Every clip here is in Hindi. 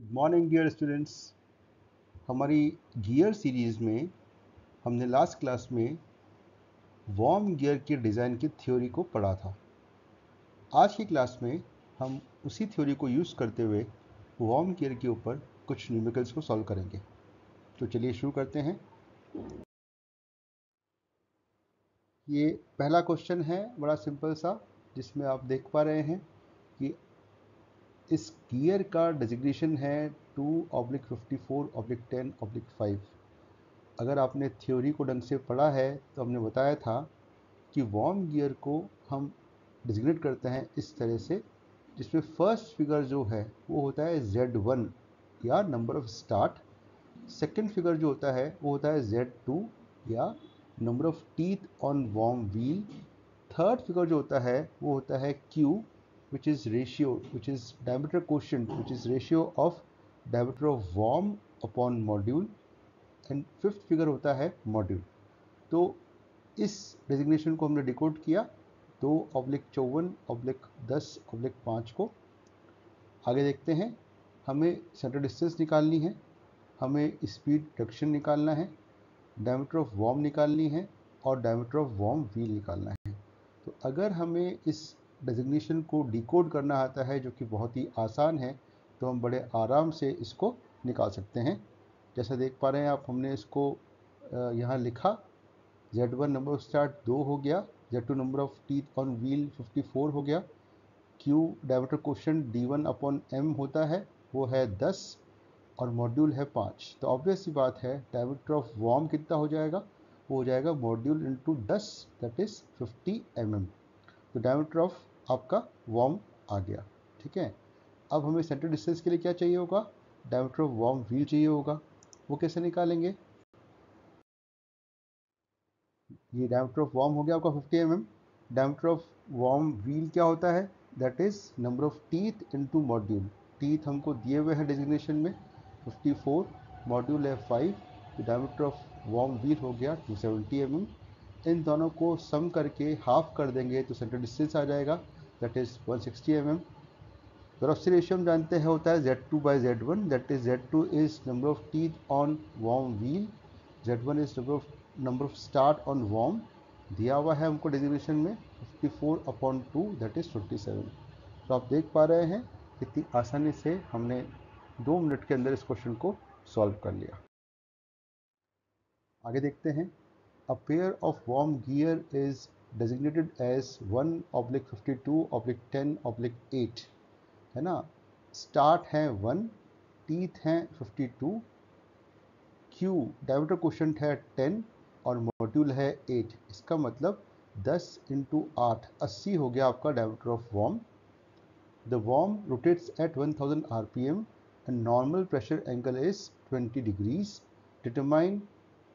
Good morning dear students. हमारी गियर सीरीज़ में हमने लास्ट क्लास में वॉर्म गियर के डिज़ाइन की थ्योरी को पढ़ा था। आज की क्लास में हम उसी थ्योरी को यूज़ करते हुए वॉर्म गियर के ऊपर कुछ न्यूमेरिकल्स को सॉल्व करेंगे। तो चलिए शुरू करते हैं। ये पहला क्वेश्चन है, बड़ा सिंपल सा, जिसमें आप देख पा रहे हैं कि इस गियर का डेजिग्नेशन है 2/54/10/5। अगर आपने थ्योरी को ढंग से पढ़ा है तो हमने बताया था कि वॉर्म गियर को हम डिजिग्नेट करते हैं इस तरह से, जिसमें फर्स्ट फिगर जो है वो होता है Z1 या number of start. Second figure जो होता है वो होता है Z2 या number of teeth on worm wheel. Third figure जो होता है वो होता है Q, which is ratio, which is diameter quotient, which is ratio of diameter of worm upon module, and fifth figure होता है मॉड्यूल। तो इस डेजिग्नेशन को हमने डिकोड किया 2/54/10/5 को। आगे देखते हैं, हमें सेंटर डिस्टेंस निकालनी है, हमें स्पीड रिडक्शन निकालना है, डायमीटर ऑफ वॉर्म निकालनी है और डायमीटर ऑफ वॉर्म व्हील निकालना है। तो अगर हमें इस डेजिग्नेशन को डिकोड करना आता है, जो कि बहुत ही आसान है, तो हम बड़े आराम से इसको निकाल सकते हैं। जैसा देख पा रहे हैं आप, हमने इसको यहाँ लिखा। Z1 नंबर ऑफ स्टार्ट 2 हो गया, Z2 number of teeth on wheel 54 हो गया, Q डायमीटर क्वोशिएंट D1/m होता है, वो है 10 और मॉड्यूल है 5। तो ऑब्वियस सी बात है, डायमीटर ऑफ वॉर्म कितना हो जाएगा, वो हो जाएगा module into 10, that is 50 mm। तो डायमीटर ऑफ आपका वॉर्म आ गया। ठीक है, अब हमें सेंटर डिस्टेंस के लिए क्या चाहिए होगा, डायमीटर ऑफ वॉर्म व्हील चाहिए होगा। वो कैसे निकालेंगे, ये डायमीटर ऑफ वॉर्म हो गया आपका 50 mm। Diameter of worm wheel क्या होता है, that is number of teeth into module. Teeth हमको दिए हुए हैं डेजिग्नेशन में 54, मॉड्यूल है 5, तो डायमीटर ऑफ वॉर्म व्हील हो गया 270 mm। इन दोनों को सम करके हाफ कर देंगे तो सेंटर डिस्टेंस आ जाएगा, that is 160 mm। Velocity ratio हम जानते हैं होता है Z2/Z1, that is Z2 is number of teeth on worm wheel, Z1 is number of start on worm. दिया हुआ है हमको डेजिग्नेशन में 54/2, दैट इज 57। तो आप देख पा रहे हैं कितनी आसानी से हमने 2 मिनट के अंदर इस क्वेश्चन को सॉल्व कर लिया। आगे देखते हैं। A pair of worm gear is designated as 1/52/10/8, है ना। स्टार्ट है 1, टीथ हैं 52, Q डायमीटर क्वोशिएंट है 10 और मॉड्यूल है 8। इसका मतलब 10 इंटू 8 80 हो गया आपका diameter of worm. The worm rotates at 1000 RPM and normal pressure angle is 20 degrees. Determine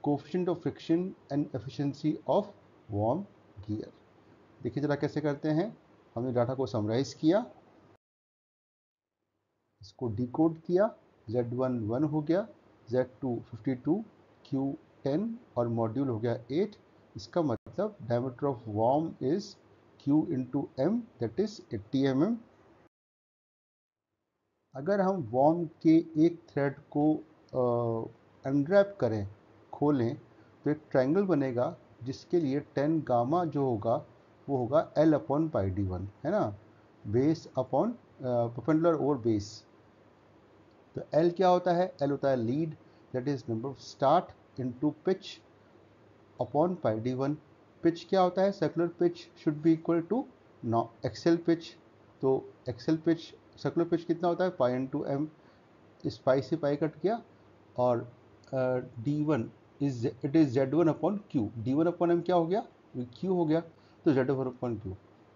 coefficient of friction and efficiency of worm gear. देखिए जरा कैसे करते हैं। हमने डाटा को समराइज किया, इसको डिकोड किया। Z1 1 हो गया, Z2 52, Q 10 और मॉड्यूल हो गया 8। इसका मतलब diameter of worm is Q into M, that is 80 mm। अगर हम वॉर्म के एक थ्रेड को अनरैप करें, खोलें, तो एक ट्रायंगल बनेगा जिसके लिए 10 गामा जो होगा वो होगा L/πd1, है ना, base upon perpendicular over base. तो L क्या होता है, L होता है lead, that is number of start into pitch upon πd1। Pitch क्या होता है, circular pitch should be equal to axial pitch. तो एक्सेल पिच, सर्कुलर पिच कितना होता है, पाई इंटू एम। इस पाई से पाई कट गया और D1 is it is Z1/Q। D1/M क्या हो गया, Q हो गया, तो Z1/Q।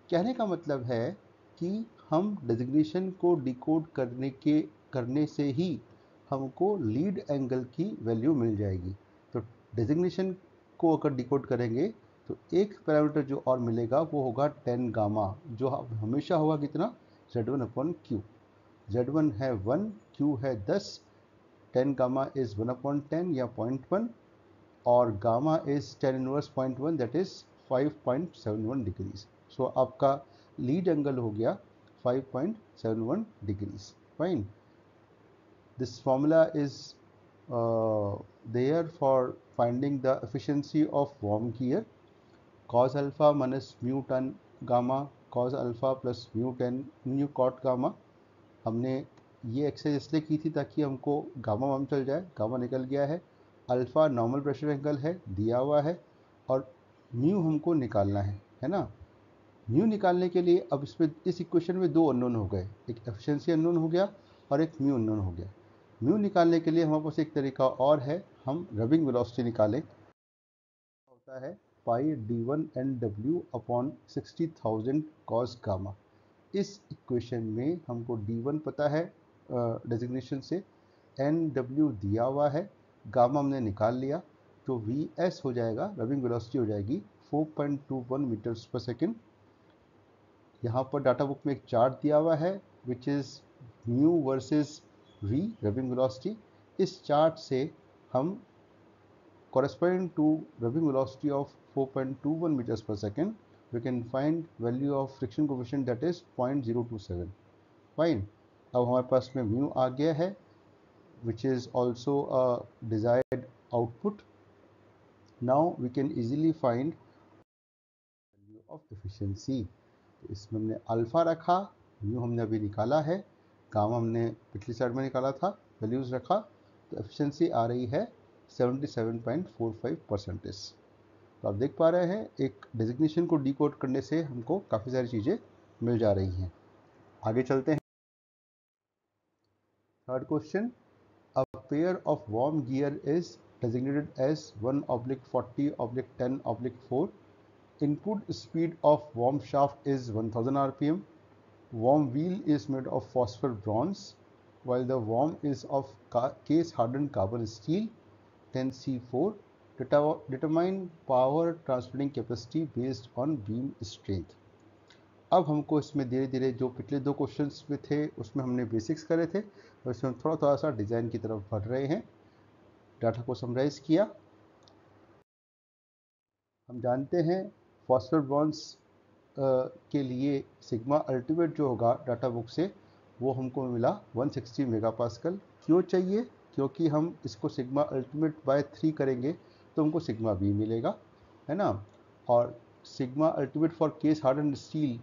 कहने का मतलब है कि हम डेजिग्नेशन को डिकोड करने से ही हमको लीड एंगल की वैल्यू मिल जाएगी। तो डेजिग्नेशन को अगर डिकोड करेंगे तो एक पैरामीटर जो और मिलेगा वो होगा 10 गामा, जो हमेशा होगा कितना, Z1/Q। Z1 है 1, Q है 10, 10 गामा इज 1/10 या 0.1 और gamma is 10 inverse 0.1, that is 5.71 degrees. So आपका लीड एंगल हो गया 5.71 degrees. Fine. This formula is there for finding the efficiency of worm gear. Cos alpha minus mu tan gamma cos alpha plus mu tan mu cot gamma. हमने ये एक्सरसाइज इसलिए की थी ताकि हमको गामा मालूम चल जाए। गामा निकल गया है, अल्फ़ा नॉर्मल प्रेशर एंगल है दिया हुआ है, और म्यू हमको निकालना है ना। म्यू निकालने के लिए अब इसमें इस इक्वेशन में दो अननोन हो गए, एक एफिशिएंसी अननोन हो गया और एक म्यू अननोन हो गया। म्यू निकालने के लिए हमारे पास एक तरीका और है, हम रबिंग वेलोसिटी निकालें। होता है पाई d1 NW upon 60,000 cos gamma. इस इक्वेशन में हमको d1 पता है डेजिग्नेशन से, NW दिया हुआ है, गामा हमने निकाल लिया, तो Vs हो जाएगा, रबिंग वेलोसिटी हो जाएगी 4.21 मीटर्स पर सेकेंड। यहाँ पर डाटा बुक में एक चार्ट दिया हुआ है which is mu versus V rubbing velocity. इस चार्ट से हम corresponding to rubbing velocity of 4.21 meters per second, we can find value of friction coefficient that is 0.027. Fine. अब हमारे पास में mu आ गया है which is also a desired output. Now we can easily find value of efficiency. तो इसमें हमने अल्फा रखा, mu हमने अभी निकाला है, गामा हमने पिछली साइड में निकाला था, वैल्यूज़ रखा, तो एफिशिएंसी आ रही है 77.45%। तो आप देख पा रहे हैं एक डेजिग्नेशन को डिकोड करने से हमको काफ़ी सारी चीज़ें मिल जा रही हैं। आगे चलते हैं। Third question, a pair of worm gear is designated as 1/40/10/4. Input speed of worm shaft is 1000 rpm. Worm wheel is made of phosphor bronze, while the worm is of case hardened carbon steel 10C4. Determine power transmitting capacity based on beam strength. अब हमको इसमें धीरे धीरे जो पिछले दो क्वेश्चंस में थे उसमें हमने बेसिक्स करे थे, और इसमें थोड़ा थोड़ा सा डिज़ाइन की तरफ बढ़ रहे हैं। डाटा को समराइज किया। हम जानते हैं फॉस्फर ब्रॉन्ज के लिए सिग्मा अल्टीमेट जो होगा डाटा बुक से वो हमको मिला 160 मेगापास्कल। क्यों चाहिए? क्योंकि हम इसको सिग्मा अल्टीमेट बाय 3 करेंगे तो हमको सिग्मा बी मिलेगा, है ना। और sigma ultimate for case harden steel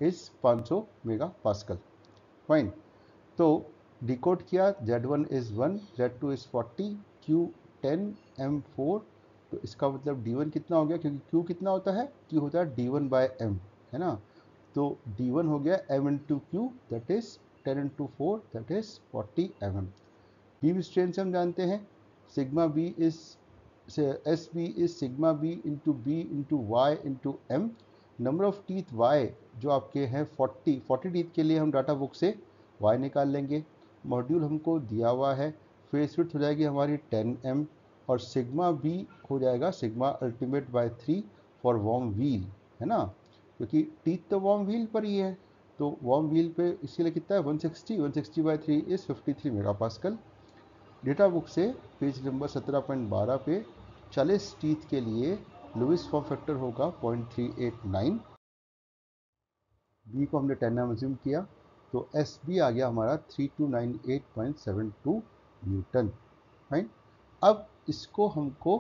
is 500 megapascal. Fine. तो डिकोड किया, Z1 is 1, Z2 is 40, Q 10, M4। तो इसका मतलब D1 कितना हो गया, क्योंकि Q कितना होता है, Q होता है D1 बाय M, है ना। तो D1 हो गया M into Q, that is 10 into 4, that is 40 mm। Beam strain से हम जानते हैं sigma B is S B is sigma B into B into Y into M. Number of teeth Y जो आपके हैं 40 टीथ के लिए हम डाटा बुक से वाई निकाल लेंगे। मॉड्यूल हमको दिया हुआ है, फेस विड्थ हो जाएगी हमारी 10 m, और सिग्मा बी हो जाएगा sigma ultimate by 3 for worm wheel, है ना, क्योंकि टीथ तो वॉर्म व्हील पर ही है। तो वॉर्म व्हील पे इसीलिए कितना है 160 by 3 is 53 megapascal. Data book से पेज नंबर 17.12 पे 40 टीथ के लिए लुइस फॉर्म फैक्टर होगा 0.389। बी को हमने 10 m अज्यूम किया, तो एस बी आ गया हमारा 3298.72 न्यूटन। फाइन। अब इसको हमको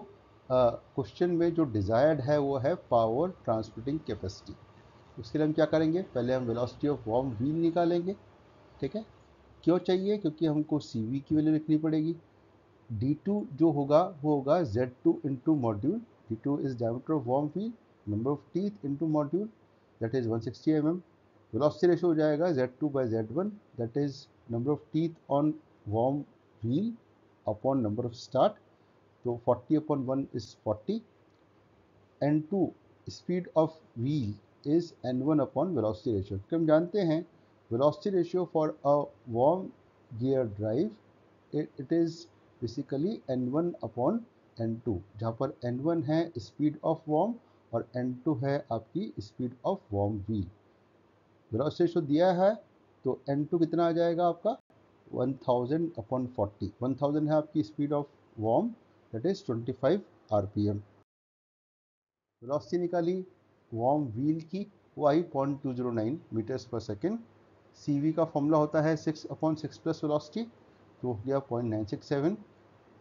क्वेश्चन में जो डिज़ायर्ड है वो है पावर ट्रांसमिटिंग कैपेसिटी। उसके लिए हम क्या करेंगे, पहले हम वेलोसिटी ऑफ वॉर्म व्हील निकालेंगे, ठीक है। क्यों चाहिए, क्योंकि हमको सी वी की वैल्यू लिखनी पड़ेगी। D2 जो होगा वो होगा Z2 into module, D2 is diameter of worm wheel, number of teeth into module, that is 160 mm। Velocity ratio हो जाएगा Z2 by Z1, that is number of teeth on worm wheel upon number of start, तो 40/1 is 40। N2 speed of wheel is N1 upon velocity ratio. तो हम जानते हैं velocity ratio for a worm gear drive it is basically N1 upon N2, जहाँ पर N1 है स्पीड ऑफ वॉर्म और N2 है आपकी speed of worm wheel. Velocity ratio दिया है तो N2 कितना आ जाएगा आपका 1000/40। 1000 है आपकी speed of worm, that is 25 rpm। Velocity निकाली वॉर्म व्हील की, वो आई 0.209 मीटर्स पर सेकेंड। सी वी का फॉर्मूला होता है 6/6 प्लस वेलोसिटी, तो हो गया 0.967।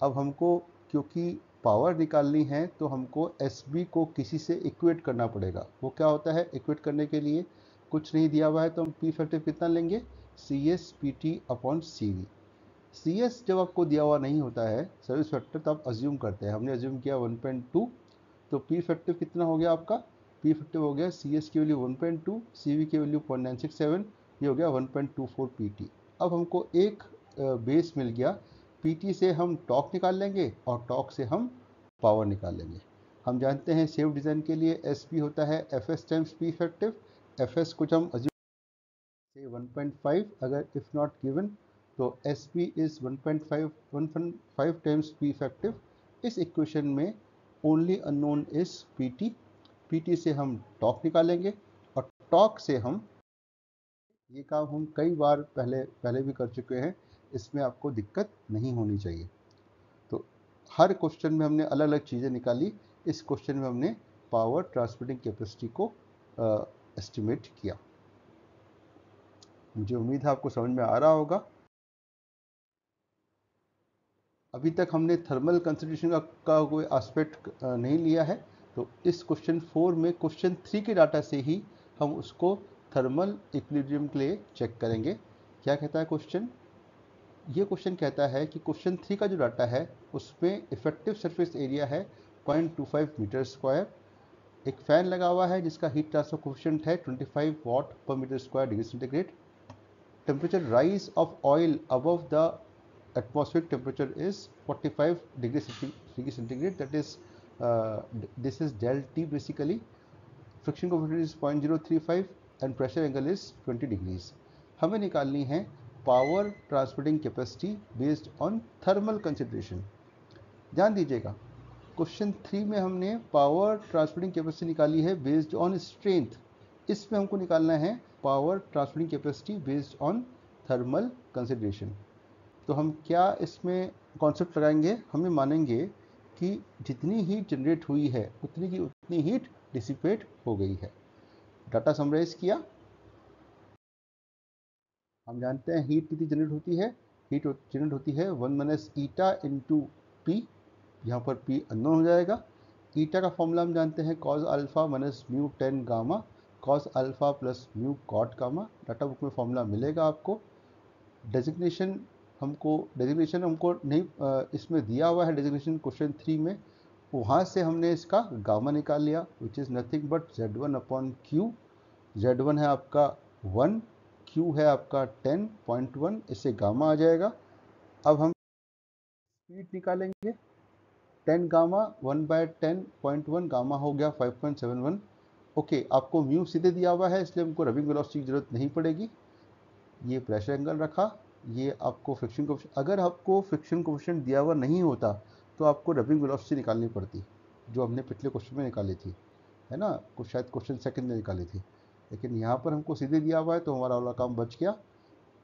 अब हमको क्योंकि पावर निकालनी है तो हमको SB को किसी से इक्वेट करना पड़ेगा। वो क्या होता है, इक्वेट करने के लिए कुछ नहीं दिया हुआ है तो हम पी फैक्टर कितना लेंगे, CS/PT/CV। CS जब आपको दिया हुआ नहीं होता है सर्विस फैक्टर, तो आप अज्यूम करते हैं, हमने अज्यूम किया 1.2, तो पी फैक्टर कितना हो गया आपका, पी फैक्टर हो गया CS की वैल्यू 1.2, CV की वैल्यू 0.967, ये हो गया 1.24 PT। अब हमको एक बेस मिल गया, PT से हम टॉर्क निकाल लेंगे और टॉर्क से हम पावर निकाल लेंगे। हम जानते हैं सेफ डिज़ाइन के लिए SP होता है FS times P effective. FS कुछ हम अज्यूम से 1.5, अगर इफ़ नॉट गिवन तो SP is 1.5 times P effective. इस इक्वेशन में only unknown is PT। PT से हम टॉर्क निकालेंगे और टॉर्क से हम, ये काम हम कई बार पहले भी कर चुके हैं, इसमें आपको दिक्कत नहीं होनी चाहिए। तो हर क्वेश्चन में हमने अलग अलग चीज़ें निकाली। इस क्वेश्चन में हमने पावर ट्रांसमिटिंग कैपेसिटी को एस्टिमेट किया। मुझे उम्मीद है आपको समझ में आ रहा होगा। अभी तक हमने थर्मल कंसिडरेशन का कोई एस्पेक्ट नहीं लिया है, तो इस क्वेश्चन 4 में क्वेश्चन 3 के डाटा से ही हम उसको थर्मल इक्विलिब्रियम के लिए चेक करेंगे। क्या कहता है क्वेश्चन, ये क्वेश्चन कहता है कि क्वेश्चन 3 का जो डाटा है उसमें इफेक्टिव सरफेस एरिया है 0.25 मीटर स्क्वायर, एक फ़ैन लगा हुआ है जिसका हीट ट्रांसफर कोफिशिएंट है 25 वाट पर metre square degree centigrade, temperature rise of oil above the atmospheric temperature is 45 degree centigrade, that is this is del T basically, friction coefficient is 0.035 and pressure angle is 20 degrees। हमें निकालनी है power transmitting capacity based on thermal consideration. ध्यान दीजिएगा, क्वेश्चन 3 में हमने पावर ट्रांसमिटिंग कैपेसिटी निकाली है बेस्ड ऑन स्ट्रेंथ, इसमें हमको निकालना है power transmitting capacity based on thermal consideration. तो हम क्या इसमें कॉन्सेप्ट लगाएंगे, हमें मानेंगे कि जितनी हीट जनरेट हुई है उतनी की उतनी हीट डिसिपेट हो गई है। डाटा समराइज किया, हम जानते हैं हीट कितनी जनरेट होती है, हीट जनरेट होती है 1 माइनस ईटा इंटू पी, यहाँ पर पी अननोन हो जाएगा। ईटा का फॉर्मूला हम जानते हैं cos alpha minus mu tan gamma, cos alpha plus mu cot gamma, data book में फॉर्मूला मिलेगा आपको। डेजिग्नेशन हमको नहीं इसमें दिया हुआ है, डेजिग्नेशन क्वेश्चन 3 में, वहाँ से हमने इसका गामा निकाल लिया which is nothing but Z1/Q। Z1 है आपका 1, Q है आपका 10.1, इससे गामा आ जाएगा। अब हम स्पीड निकालेंगे, 10 गामा 1/10.1 गामा हो गया 5.71। ओके, आपको म्यू सीधे दिया हुआ है इसलिए हमको रबिंग वेलोसिटी की जरूरत नहीं पड़ेगी। ये प्रेशर एंगल रखा, ये आपको फ्रिक्शन कोफिशिएंट, अगर आपको फ्रिक्शन कोफिशिएंट दिया हुआ नहीं होता तो आपको रबिंग वेलोसिटी निकालनी पड़ती, जो हमने पिछले क्वेश्चन में निकाली थी, है ना, कुछ शायद क्वेश्चन सेकंड में निकाली थी, लेकिन यहाँ पर हमको सीधे दिया हुआ है तो हमारा वाला काम बच गया।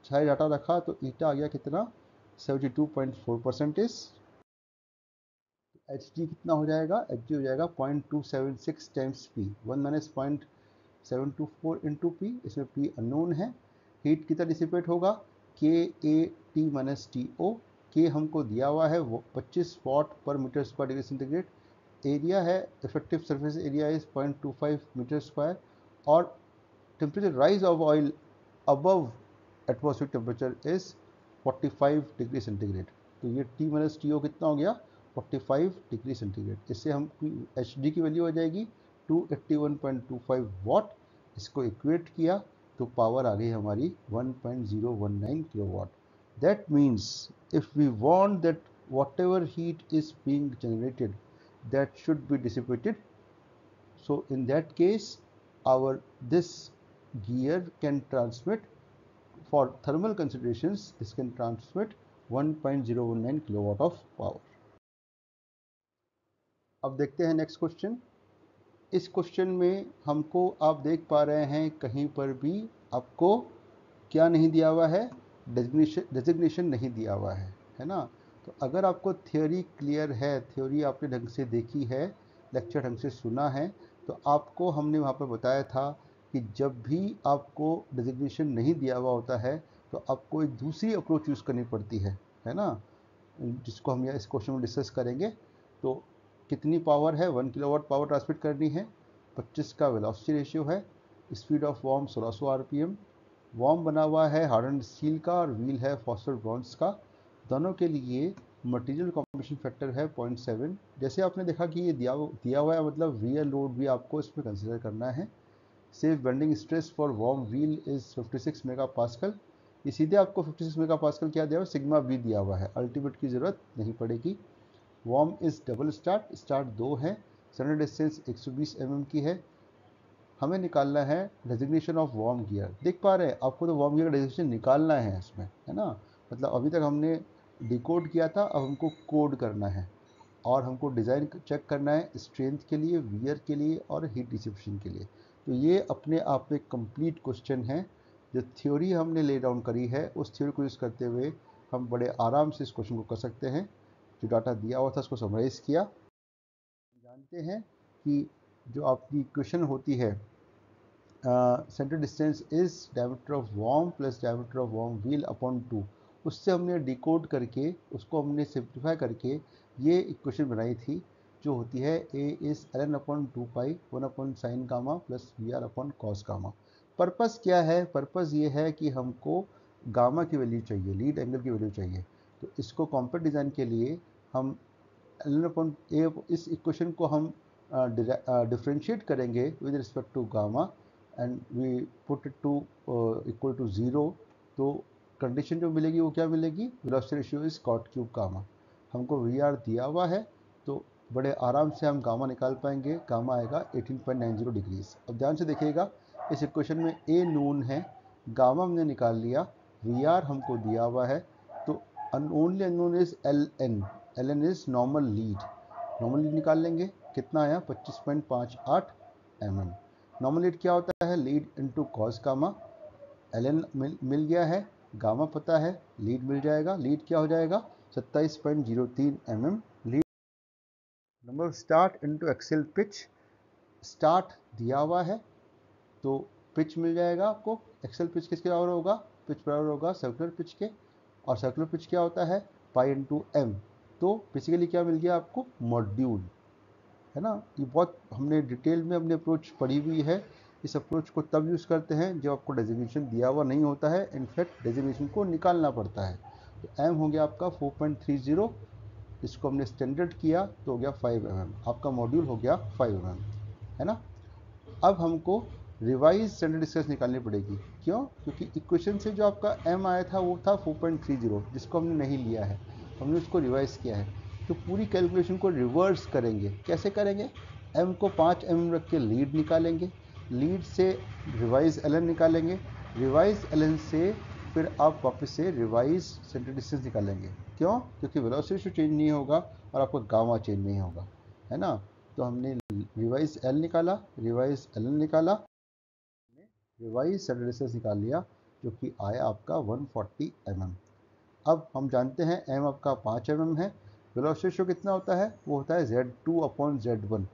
सारे डाटा रखा तो ईटा आ गया कितना 72.4%। एच डी कितना हो जाएगा, एच डी हो जाएगा 0.276 times P, 1 minus 0.724 into P, इसमें पी अननोन है। हीट कितना डिसिपेट होगा, K A T minus T O, K हमको दिया हुआ है वो 25 वाट पर metre square degree centigrade, area है effective surface area is 0.25 metre square, और temperature rise of oil above atmospheric temperature is 45 degree centigrade. तो ये टी माइनस टी ओ कितना हो गया 45 डिग्री सेंटीग्रेड। इससे हम एच डी की वैल्यू हो जाएगी 281.25 वाट। इसको इक्वेट किया तो पावर आ गई हमारी 1.019 kilowatt. That means if we want that whatever heat is being generated that should be dissipated, so in that case our this gear can transmit, for thermal considerations this can transmit 1.019 kilowatt of power। अब देखते हैं नेक्स्ट क्वेश्चन। इस क्वेश्चन में हमको आप देख पा रहे हैं कहीं पर भी आपको क्या नहीं दिया हुआ है, डेजिग्नेशन नहीं दिया हुआ है ना। तो अगर आपको थ्योरी क्लियर है, थ्योरी आपने ढंग से देखी है, लेक्चर ढंग से सुना है, तो आपको हमने वहाँ पर बताया था कि जब भी आपको डेजिग्नेशन नहीं दिया हुआ होता है तो आपको एक दूसरी अप्रोच यूज़ करनी पड़ती है। है ना, जिसको हम इस क्वेश्चन में डिस्कस करेंगे। तो कितनी पावर है, 1 किलोवाट पावर ट्रांसमिट करनी है, 25 का वेलोसिटी रेशियो है, speed of worm 1600 RPM, worm बना हुआ है हार्डन स्टील का और व्हील है फॉस्फेट ब्रॉन्ज का। दोनों के लिए मटेरियल कॉम्प्रेशन फैक्टर है 0.7। जैसे आपने देखा कि ये दिया हुआ है, मतलब रियल लोड भी आपको इसमें कंसिडर करना है। Safe bending stress for worm wheel is 56 mega pascal. ये सीधे आपको 56 मेगा पास्कल क्या दिया हुआ है, सिग्मा बी दिया हुआ है, अल्टीमेट की ज़रूरत नहीं पड़ेगी। Worm is double start, start 2 है, स्टैंडर्ड डिस्टेंस 120 mm की है। हमें निकालना है डेजिग्नेशन ऑफ वॉर्म गियर। देख पा रहे हैं आपको, तो वॉर्म गियर का डेजिग्नेशन निकालना है इसमें, है ना। मतलब अभी तक हमने डिकोड किया था, अब हमको कोड करना है और हमको डिज़ाइन चेक करना है स्ट्रेंथ के लिए, वियर के लिए और हीट डिसिपेशन के लिए। तो ये अपने आप में कंप्लीट क्वेश्चन है। जो थ्योरी हमने ले डाउन करी है, उस थ्योरी को यूज़ करते हुए हम बड़े आराम से इस क्वेश्चन को कर सकते हैं। जो डाटा दिया हुआ था उसको समराइज़ किया। जानते हैं कि जो आपकी इक्वेशन होती है, centre distance is diameter of worm plus diameter of worm wheel upon 2, उससे हमने डिकोड करके उसको हमने सिंप्लीफाई करके ये इक्वेशन बनाई थी, जो होती है A is ln upon 2 pi 1 upon sine gamma plus V R upon cos gamma. Purpose क्या है, पर्पस ये है कि हमको गामा की वैल्यू चाहिए, लीड एंगल की वैल्यू चाहिए। तो इसको कॉम्पैक्ट डिज़ाइन के लिए हम ln अपॉन ए, इस इक्वेशन को हम डिफ्रेंशिएट करेंगे with respect to gamma and we put it to equal to 0। तो कंडीशन जो मिलेगी वो क्या मिलेगी, velocity ratio is cot cube gamma. हमको वी आर दिया हुआ है, तो बड़े आराम से हम गामा निकाल पाएंगे। गामा आएगा 18.90 डिग्रीज। अब ध्यान से देखिएगा, इस इक्वेशन में ए नोन है, गामा हमने निकाल लिया, वी आर हमको दिया हुआ है। तो only unknown is L N, L N is normal lead. Normal lead निकाल लेंगे, कितना आया 25.58 mm। नॉर्मल लीड क्या होता है, lead into cos gamma. L N मिल गया है, गामा पता है, लीड मिल जाएगा। लीड क्या हो जाएगा 27.03 mm lead. Number start into axial pitch, start दिया हुआ है तो पिच मिल जाएगा आपको। एक्सेल पिच किसके बराबर होगा, पिच बराबर होगा सर्कुलर पिच के, और सर्कुलर पिच क्या होता है पाई इंटू एम। तो बेसिकली क्या मिल गया आपको, मॉड्यूल, है ना। ये बहुत हमने डिटेल में अपनी अप्रोच पढ़ी हुई है। इस अप्रोच को तब यूज़ करते हैं जब आपको डेजिग्नेशन दिया हुआ नहीं होता है, इनफैक्ट डेजिग्नेशन को निकालना पड़ता है। तो एम हो गया आपका 4.30, इसको हमने स्टैंडर्ड किया तो हो गया 5 mm, आपका मॉड्यूल हो गया 5 mm, है ना। अब हमको रिवाइज स्टैंडर्ड डिस्टेंस निकालनी पड़ेगी। क्यों, क्योंकि इक्वेशन से जो आपका एम आया था वो था 4.30, जिसको हमने नहीं लिया है, हमने उसको रिवाइज किया है। तो पूरी कैलकुलेशन को रिवर्स करेंगे। कैसे करेंगे, एम को 5 mm रख के लीड निकालेंगे, लीड से रिवाइज एल एन निकालेंगे, रिवाइज एल एन से फिर आप वापस से रिवाइज सेंटर डिस्टेंस निकालेंगे। क्यों, क्योंकि वेलोसिटी चेंज नहीं होगा और आपका गामा चेंज नहीं होगा, है ना। तो हमने रिवाइज एल निकाला, रिवाइज एल एन निकाला, रिवाइज सेंटर डिस्टेंस निकाल लिया, जो कि आया आपका 140 mm। अब हम जानते हैं एम आपका 5 mm है। वेलोसिटी रेशियो कितना होता है, वो होता है Z2 upon Z1।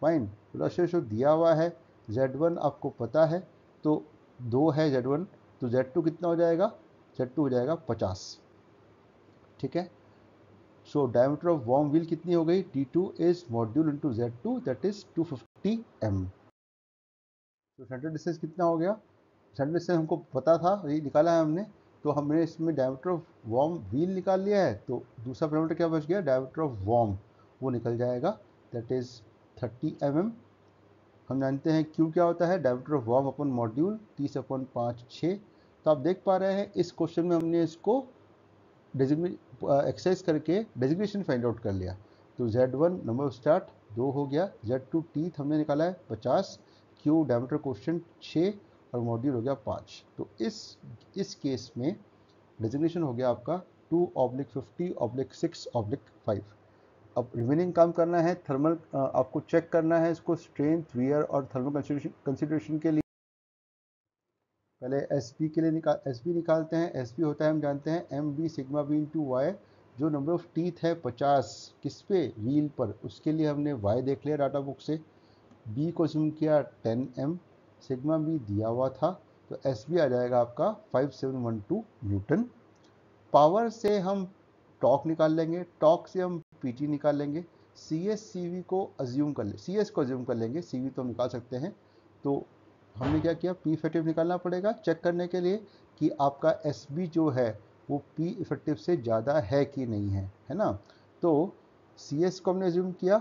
Fine, velocity ratio दिया हुआ है, Z1 आपको पता है, तो 2 है Z1, तो Z2 कितना हो जाएगा, Z2 हो जाएगा 50। ठीक है, so diameter of worm wheel कितनी हो गई, T2 is module into Z2, that is 250 mm। तो सेंटर डिस्टेंस कितना हो गया, सेंटर डिस्टेंस हमको पता था, ये निकाला है हमने। तो हमने इसमें डायमीटर ऑफ वॉर्म व्हील निकाल लिया है, तो दूसरा पैरामीटर क्या बच गया, डायमीटर ऑफ वॉर्म, वो निकल जाएगा, दैट इज 30 mm। हम जानते हैं क्यू क्या होता है, diameter of worm upon module 30 upon 5 6। तो आप देख पा रहे हैं इस क्वेश्चन में हमने इसको डेजिग्नेट एक्सरसाइज करके डेजिग्नेशन फाइंड आउट कर लिया। तो Z1 नंबर ऑफ स्टार्ट 2 हो गया, Z2 टीथ हमने निकाला है 50, क्यू डायमीटर क्वेश्चन 6 और मॉड्यूल हो गया 5। तो इस केस में डेजिग्नेशन हो गया आपका 2/50/6/5। अब रिमेनिंग काम करना है थर्मल, आपको चेक करना है इसको स्ट्रेंथ, वियर और थर्मल कंसिडरेशन के लिए। पहले एस पी के लिए एस पी निकालते हैं। एस पी होता है, हम जानते हैं M B sigma B into Y. जो नंबर ऑफ टीथ है 50 किस पे, व्हील पर, उसके लिए हमने वाई देख लिया डाटा बुक से। बी को जिम किया 10 m, सिग्मा बी दिया हुआ था, तो एस बी आ जाएगा आपका 5712 न्यूटन। पावर से हम टॉक निकाल लेंगे, टॉक से हम पीटी निकाल लेंगे, सी एस सी वी को अज्यूम कर ले, सी एस को अज्यूम कर लेंगे, सी वी तो हम निकाल सकते हैं। तो हमने क्या किया, पी इफेक्टिव निकालना पड़ेगा चेक करने के लिए कि आपका एस बी जो है वो पी इफेक्टिव से ज़्यादा है कि नहीं है ना। तो सी एस को हमने अज्यूम किया,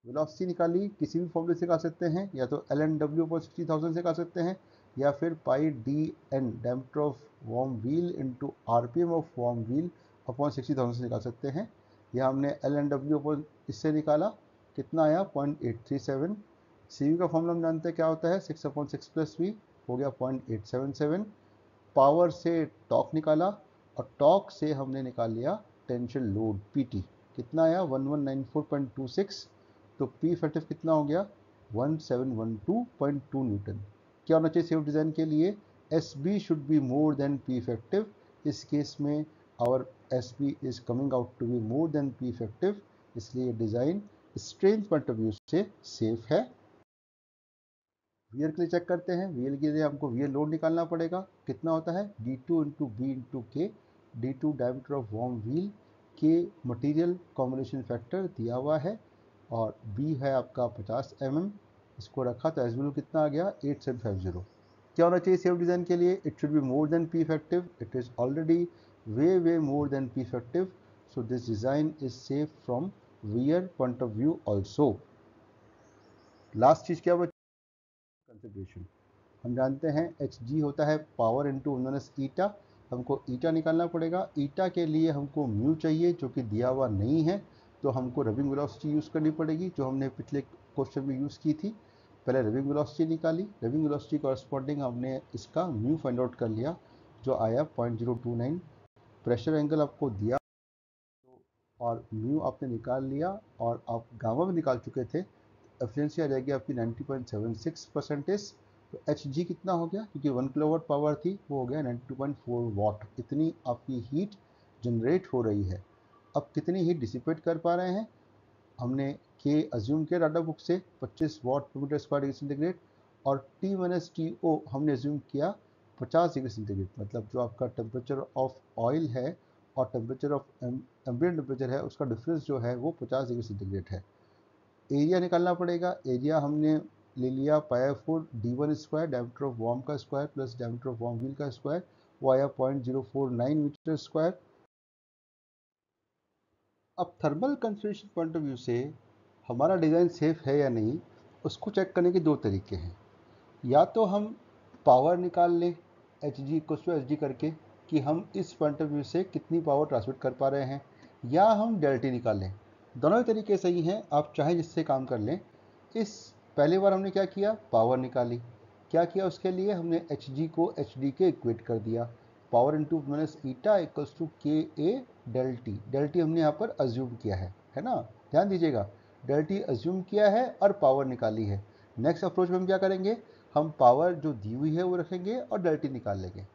वेलोसिटी निकाली, किसी भी फॉर्मूले से निकाल सकते हैं, या तो एल एन डब्ल्यू अपॉन 60,000 से निकाल सकते हैं, या फिर pi D N diameter of worm wheel into R P M of worm wheel upon 60,000 से निकाल सकते हैं। या हमने एल एन डब्ल्यू अपॉन इससे निकाला, कितना आया 0.837। सी वी का फॉर्मूला हम जानते हैं क्या होता है, 6/6 प्लस वी हो गया 0.877। पावर से टॉक निकाला, और टॉक से हमने निकाल लिया टेंशन लोड पीटी, कितना आया 1194.26। तो पी इफेक्टिव कितना हो गया 1712.2 न्यूटन। क्या होना चाहिए सेफ डिज़ाइन के लिए, S B should be more than P effective. इस केस में our S B is coming out to be more than P effective, इसलिए design strength point of view से सेफ है। वियर के लिए चेक करते हैं, वियर के लिए हमको वियर लोड निकालना पड़ेगा, कितना होता है D two into B into K, D two diameter of worm wheel, K material combination factor दिया हुआ है, और बी है आपका 50 mm, इसको रखा तो एस वैल्यू कितना आ गया 8750। क्या होना चाहिए सेफ डिज़ाइन के लिए, it should be more than P effective, it is already way more than P effective, so this design is safe from wear point of view also. Last चीज़ क्या बची, कंसिडरेशन। हम जानते हैं एच जी होता है पावर इंटू माइनस ईटा, हमको ईटा निकालना पड़ेगा। ईटा के लिए हमको म्यू चाहिए जो कि दिया हुआ नहीं है, तो हमको रबिंग वेलोसिटी यूज़ करनी पड़ेगी जो हमने पिछले क्वेश्चन में यूज़ की थी। पहले रबिंग वेलोसिटी निकाली, रबिंग वेलोसिटी कॉरस्पॉन्डिंग हमने इसका म्यू फाइंड आउट कर लिया जो आया 0.029। प्रेशर एंगल आपको दिया और म्यू आपने निकाल लिया, और आप गामा भी निकाल चुके थे, एफिशिएंसी आ जाएगी आपकी 90.76%। तो एच जी कितना हो गया, क्योंकि 1 किलोवाट पावर थी, वो हो गया 92.4 वाट। इतनी आपकी हीट जनरेट हो रही है। अब कितनी हीट डिसिपेट कर पा रहे हैं, हमने के अज्यूम किया डाटा बुक से 25 वाट पर मीटर स्क्वायर डिग्री सेंटीग्रेड, और टी माइनस टी ओ हमने अज्यूम किया 50 डिग्री सेंटीग्रेड। मतलब जो आपका टेम्परेचर ऑफ ऑयल है और टेम्परेचर ऑफ एम्बिएंट टेम्परेचर है, उसका डिफरेंस जो है वो 50 डिग्री सेंटीग्रेड है। एरिया निकालना पड़ेगा, एरिया हमने ले लिया पाई/4 d1 square diameter of worm का square plus diameter of worm wheel का स्क्वायर, वो आया 0.049 मीटर स्क्वायर। अब thermal consideration point of view से हमारा डिज़ाइन सेफ है या नहीं, उसको चेक करने के दो तरीके हैं। या तो हम पावर निकाल लें H G equals to H D करके कि हम इस पॉइंट ऑफ व्यू से कितनी पावर ट्रांसमिट कर पा रहे हैं, या हम डेल्टी निकाल लें। दोनों ही तरीके सही हैं, आप चाहे जिससे काम कर लें। इस पहली बार हमने क्या किया, पावर निकाली। क्या किया उसके लिए, हमने एच जी को एच डी के इक्वेट कर दिया, power into minus eta equals to K A del T. Del T हमने यहाँ पर अज्यूम किया है ना, ध्यान दीजिएगा, डेल टी अज्यूम किया है और पावर निकाली है। नेक्स्ट अप्रोच में हम क्या करेंगे, हम पावर जो दी हुई है वो रखेंगे और डेल टी निकाल लेंगे।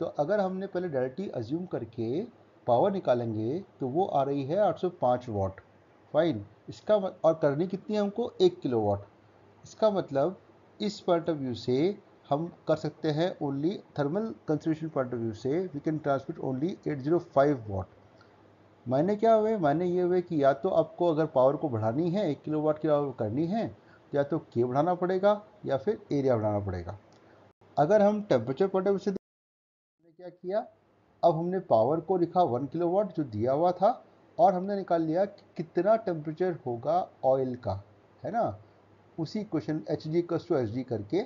तो अगर हमने पहले डेल टी अज्यूम करके पावर निकालेंगे तो वो आ रही है 805 वाट, फाइन। और करनी कितनी है हमको, 1 किलोवाट। इसका मतलब इस पॉइंट ऑफ व्यू से हम कर सकते हैं, only thermal consideration point of view से वी कैन ट्रांसमिट ओनली 805 वाट। मायने क्या हुए, मायने ये हुए कि या तो आपको अगर पावर को बढ़ानी है 1 किलोवाट की पावर करनी है, या तो के बढ़ाना पड़ेगा या फिर एरिया बढ़ाना पड़ेगा। अगर हम टेम्परेचर पॉइंट ऑफ व्यू से क्या किया, अब हमने पावर को लिखा 1 किलोवाट जो दिया हुआ था, और हमने निकाल लिया कि कितना टेम्परेचर होगा ऑयल का, है ना। उसी question H G equals to H D करके,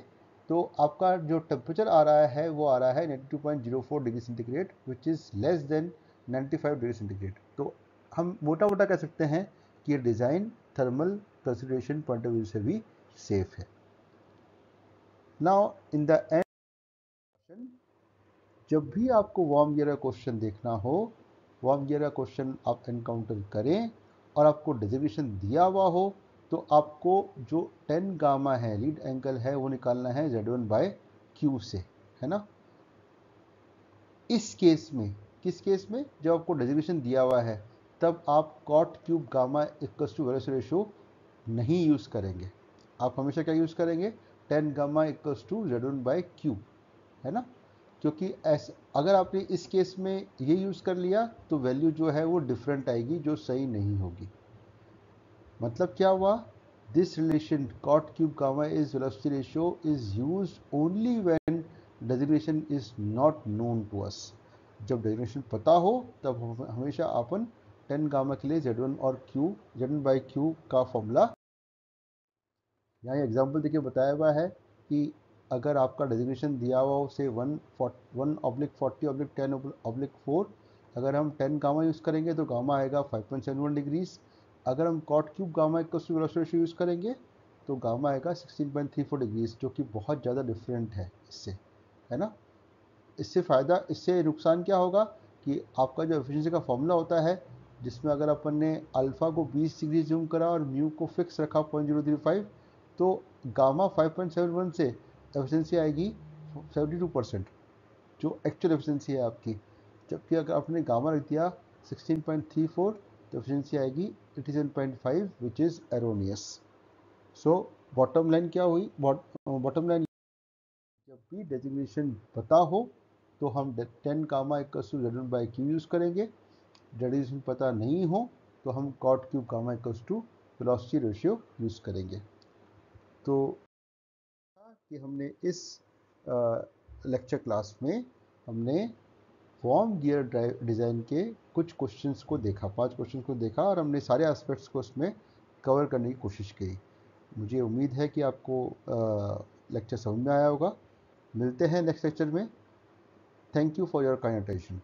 तो आपका जो टेम्परेचर आ रहा है वो आ रहा है 92.04 degree centigrade, which is less than 95 degree centigrade. तो हम मोटा मोटा कह सकते हैं कि ये design thermal consideration point of view से भी सेफ है। नाउ इन द एंड, जब भी आपको वार्म ईयर का क्वेश्चन देखना हो, वार्म ईयर का क्वेश्चन आप एनकाउंटर करें और आपको डेजिग्नेशन दिया हुआ हो, तो आपको जो 10 गामा है, लीड एंगल है, वो निकालना है Z1/Q से, है ना। इस केस में, किस केस में, जब आपको डेजिग्नेशन दिया हुआ है तब आप cot cube gamma equals to velocity ratio नहीं यूज़ करेंगे। आप हमेशा क्या यूज़ करेंगे, 10 गामा इक्वल्स टू Z1/Q, है ना। क्योंकि अगर आपने इस केस में ये यूज़ कर लिया तो वैल्यू जो है वो डिफरेंट आएगी, जो सही नहीं होगी। मतलब क्या हुआ, this relation cot cube gamma is velocity ratio is use only when designation is not known to us. जब डेजिग्नेशन पता हो तब हमेशा अपन 10 गामा के लिए Z1 और Q Z1 बाई Q का फॉर्मूला यहाँ एग्जाम्पल देखिए बताया हुआ है कि अगर आपका डेजिग्नेशन दिया हुआ हो से 1/40/10/4, अगर हम 10 गामा यूज़ करेंगे तो गामा आएगा 5.71 डिग्रीज। अगर हम cot cube gamma equal to velocity ratio use करेंगे तो गामा आएगा 16.34 डिग्रीज, जो कि बहुत ज़्यादा डिफरेंट है इससे, है ना। इससे फ़ायदा, इससे नुकसान क्या होगा कि आपका जो एफिशिएंसी का फॉर्मूला होता है, जिसमें अगर अपन ने अल्फ़ा को 20 डिग्री जूम करा और म्यू को फिक्स रखा 0.035, तो गामा 5.71 से एफिशिएंसी आएगी 72%, जो एक्चुअल एफिशिएंसी है आपकी। जबकि अगर आपने गामा रख दिया 16.34 तो एफिशिएंसी आएगी 87.5, which is erroneous. So bottom line क्या हुई, बॉटम लाइन, जब भी डेजिग्नेशन पता हो तो हम 10 gamma equal to Z1 by Q use करेंगे। डेजिग्नेशन पता नहीं हो तो हम cot cube gamma equal to velocity ratio use करेंगे। तो कि हमने इस लेक्चर क्लास में हमने फॉर्म गियर ड्राइव डिज़ाइन के कुछ क्वेश्चंस को देखा, 5 क्वेश्चन को देखा, और हमने सारे एस्पेक्ट्स को उसमें कवर करने की कोशिश की। मुझे उम्मीद है कि आपको लेक्चर समझ में आया होगा। मिलते हैं नेक्स्ट लेक्चर में। Thank you for your kind attention.